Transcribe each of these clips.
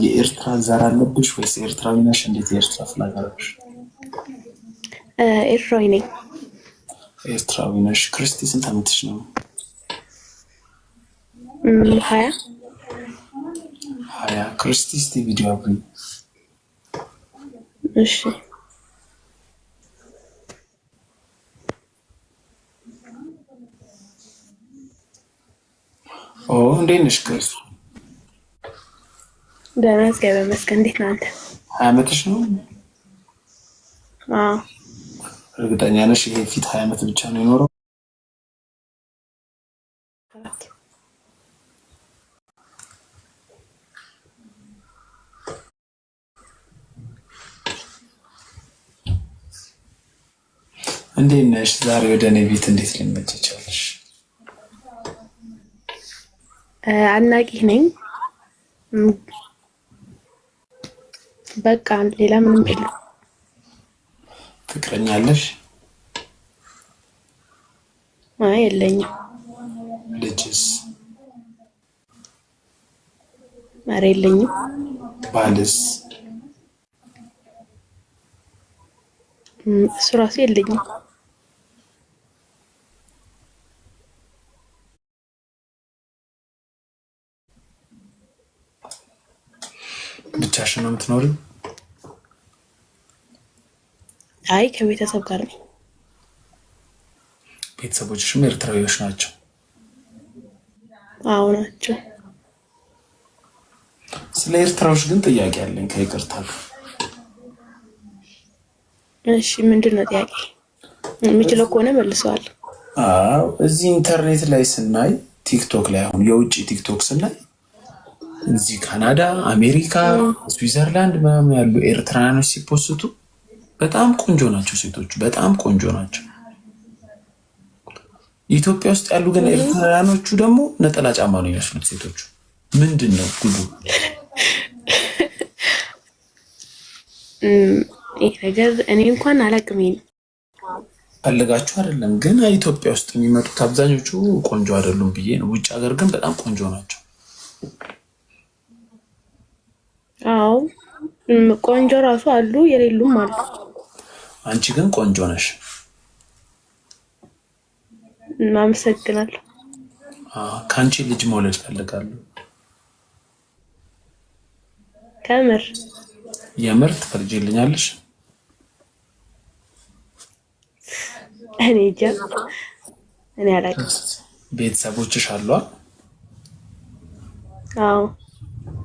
የኤርትራ ዘር አለብሽ ወይስ ኤርትራዊ ነሽ? እንዴት የኤርትራ ፍላግ አለብሽ? ኤርትራዊ ነኝ። ኤርትራዊ ነሽ። ክርስቲ ስንት ዓመትሽ ነው? 20 ክርስቲ እስቲ ቪዲዮ አብሪ። እሺ እንዴት ነሽ ክርስቲ? ደህና እግዚአብሔር ይመስገን። እንዴት ነህ አንተ? 20 ዓመትሽ ነው? አዎ። እርግጠኛ ነሽ ይሄ ፊት 20 ዓመት ብቻ ነው የኖረው? እንዴት ነሽ? ዛሬ ወደ እኔ ቤት እንዴት ልትመጪ ቻልሽ? አድናቂ ነኝ። በቃ ሌላ ምንም የለም። ፍቅረኛ አለሽ? አይ የለኝም። ልጅስ? ኧረ የለኝም። ባልስ? እሱ ራሱ የለኝም። ብቻሽን ነው የምትኖሪው? አይ ከቤተሰብ ጋር ነኝ። ቤተሰቦችሽም ኤርትራዊዎች ናቸው? አዎ ናቸው። ስለ ኤርትራዎች ግን ጥያቄ አለኝ ከይቅርታ ጋር። እሺ ምንድን ነው ጥያቄ? የሚችለው ከሆነ መልሰዋል። አዎ እዚህ ኢንተርኔት ላይ ስናይ ቲክቶክ ላይ አሁን የውጭ ቲክቶክ ስናይ እዚህ ካናዳ፣ አሜሪካ፣ ስዊዘርላንድ ምናምን ያሉ ኤርትራውያኖች ሲፖስቱ በጣም ቆንጆ ናቸው ሴቶቹ፣ በጣም ቆንጆ ናቸው። ኢትዮጵያ ውስጥ ያሉ ግን ኤርትራውያኖቹ ደግሞ ነጠላ ጫማ ነው የሚመስሉት ሴቶቹ። ምንድን ነው ጉዱ? ይህ ነገር እኔ እንኳን አላውቅም። ፈልጋችሁ አይደለም ግን ኢትዮጵያ ውስጥ የሚመጡት አብዛኞቹ ቆንጆ አይደሉም ብዬ ነው። ውጭ ሀገር ግን በጣም ቆንጆ ናቸው። አዎ ቆንጆ ራሱ አሉ፣ የሌሉም አሉ። አንቺ ግን ቆንጆ ነሽ። አመሰግናለሁ። ከአንቺ ልጅ መውለድ ፈልጋለሁ። ከምር? የምር ትፈርጂልኛለሽ? እኔ እንጃ፣ እኔ አላውቅም። ቤተሰቦችሽ አሏ? አዎ።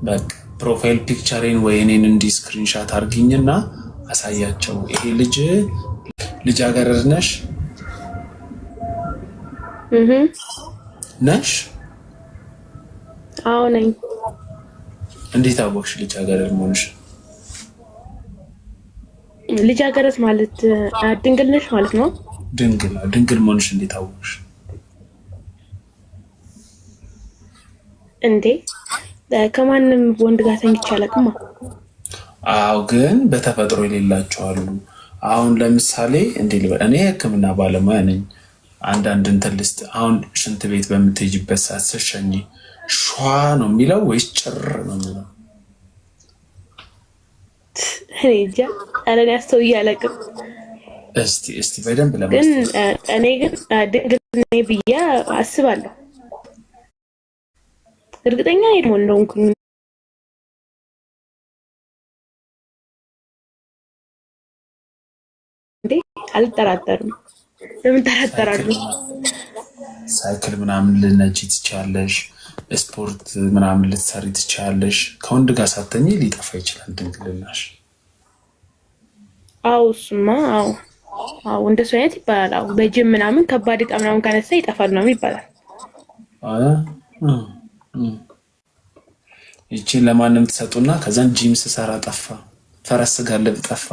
በቃ ፕሮፋይል ፒክቸሬን ወይ እኔን እንዲህ ስክሪንሻት አድርጊኝና አሳያቸው። ይሄ ልጃገረድ ነሽ? ነሽ? አዎ ነኝ። እንዴት አወቅሽ ልጃገረድ መሆንሽ? ልጃገረድ ማለት ድንግል ነሽ ማለት ነው? ድንግል መሆንሽ እንዴት አወቅሽ? እንዴ ከማንም ወንድ ጋር ተኝቼ አላውቅም። አዎ ግን በተፈጥሮ የሌላቸው አሉ። አሁን ለምሳሌ እንዴ ልበል፣ እኔ ሕክምና ባለሙያ ነኝ። አንዳንድ እንትን ልስጥ። አሁን ሽንት ቤት በምትሄጂበት ሰዓት ስትሸኚ ሿ ነው የሚለው ወይስ ጭር ነው የሚለው? እኔ እንጃ፣ ኧረ እኔ አስተውዬ አላውቅም። እስቲ በደንብ ግን እኔ ግን ድንግል ነኝ ብዬ አስባለሁ። እርግጠኛ አይደለም እንደሆንኩኝ። እንዴ አልጠራጠርም። ለምን ጠራጠራለሁ? ሳይክል ምናምን ልነጂ ትችያለሽ፣ ስፖርት ምናምን ልትሰሪ ትችያለሽ። ከወንድ ጋር ሳተኝ ሊጠፋ ይችላል ድንግልናሽ። አዎ እሱማ አዎ እንደሱ አይነት ይባላል። አዎ በጅም ምናምን ከባድ ዕቃ ምናምን ካነሳ ይጠፋል ነው ይባላል። ይቺን ለማንም ትሰጡና ከዛን ጂም ስሰራ ጠፋ፣ ፈረስ ጋለብ ጠፋ።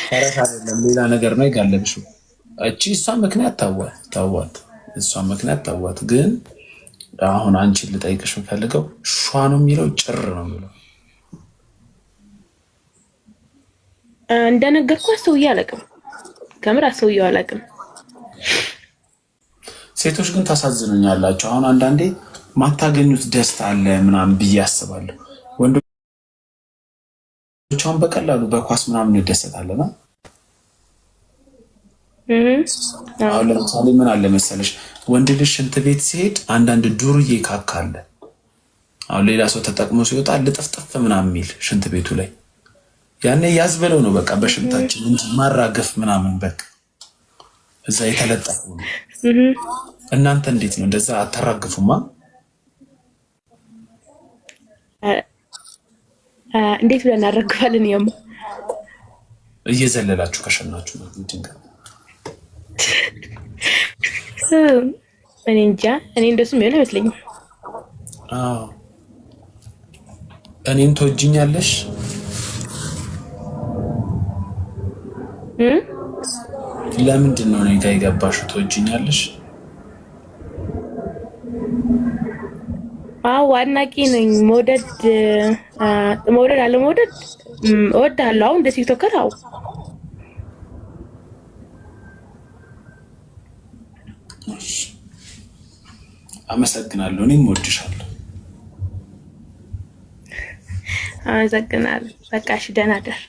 ፈረስ አይደለም ሌላ ነገር ነው የጋለብሽው። እቺ እሷ ምክንያት ታዋት እሷ ምክንያት ታዋት። ግን አሁን አንቺን ልጠይቅሽ የምፈልገው ሿ ነው የሚለው ጭር ነው የሚለው? እንደነገርኩ አስተውዬ አላውቅም። ከምር አስተውዬው አላውቅም። ሴቶች ግን ታሳዝኑኛላችሁ። አሁን አንዳንዴ ማታገኙት ደስታ አለ ምናምን ብዬ አስባለሁ። ወንዶቿን በቀላሉ በኳስ ምናምን እንደሰታለና አሁን ለምሳሌ ምን አለ መሰለሽ ወንድ ልጅ ሽንት ቤት ሲሄድ አንዳንድ ዱርዬ ካካ አለ። አሁን ሌላ ሰው ተጠቅሞ ሲወጣ ልጥፍጥፍ ምናምን የሚል ሽንት ቤቱ ላይ ያኔ ያዝበለው ነው በቃ በሽንታችን እንጂ ማራገፍ ምናምን በቃ እዛ የተለጠፈ ነው። እናንተ እንዴት ነው? እንደዛ አታራግፉማ? እንዴት ብለን እናረግፋለን? ያማ እየዘለላችሁ ከሸናችሁ ነው ድንገት። እኔ እንጃ። እኔ እንደሱም ቢሆን አይመስለኝም። አዎ እኔን ትወጂኛለሽ? ለምንድን ነው እኔ ጋር የገባሽው? ትወጂኛለሽ? አዎ አድናቂ ነኝ። መውደድ አለመውደድ እወድሃለሁ። አሁን እንደ ቲክቶከር አዎ አመሰግናለሁ። እኔም እወድሻለሁ። አመሰግናለሁ። በቃ እሺ፣ ደህና ደር።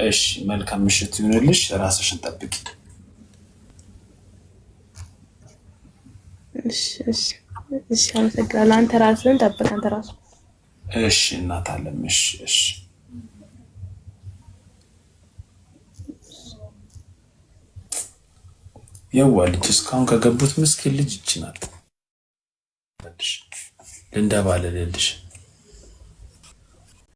እሺ፣ መልካም ምሽት ይሁንልሽ። ራስሽን ጠብቂ። እሺ፣ አመሰግናለሁ። አንተ ራስህን ጠብቅ። አንተ ራሱ እሺ። እናት አለም። እሺ፣ እሺ። የዋ ልጅ እስካሁን ከገቡት ምስኪን ልጅ ይችላል ልንደባለልልሽ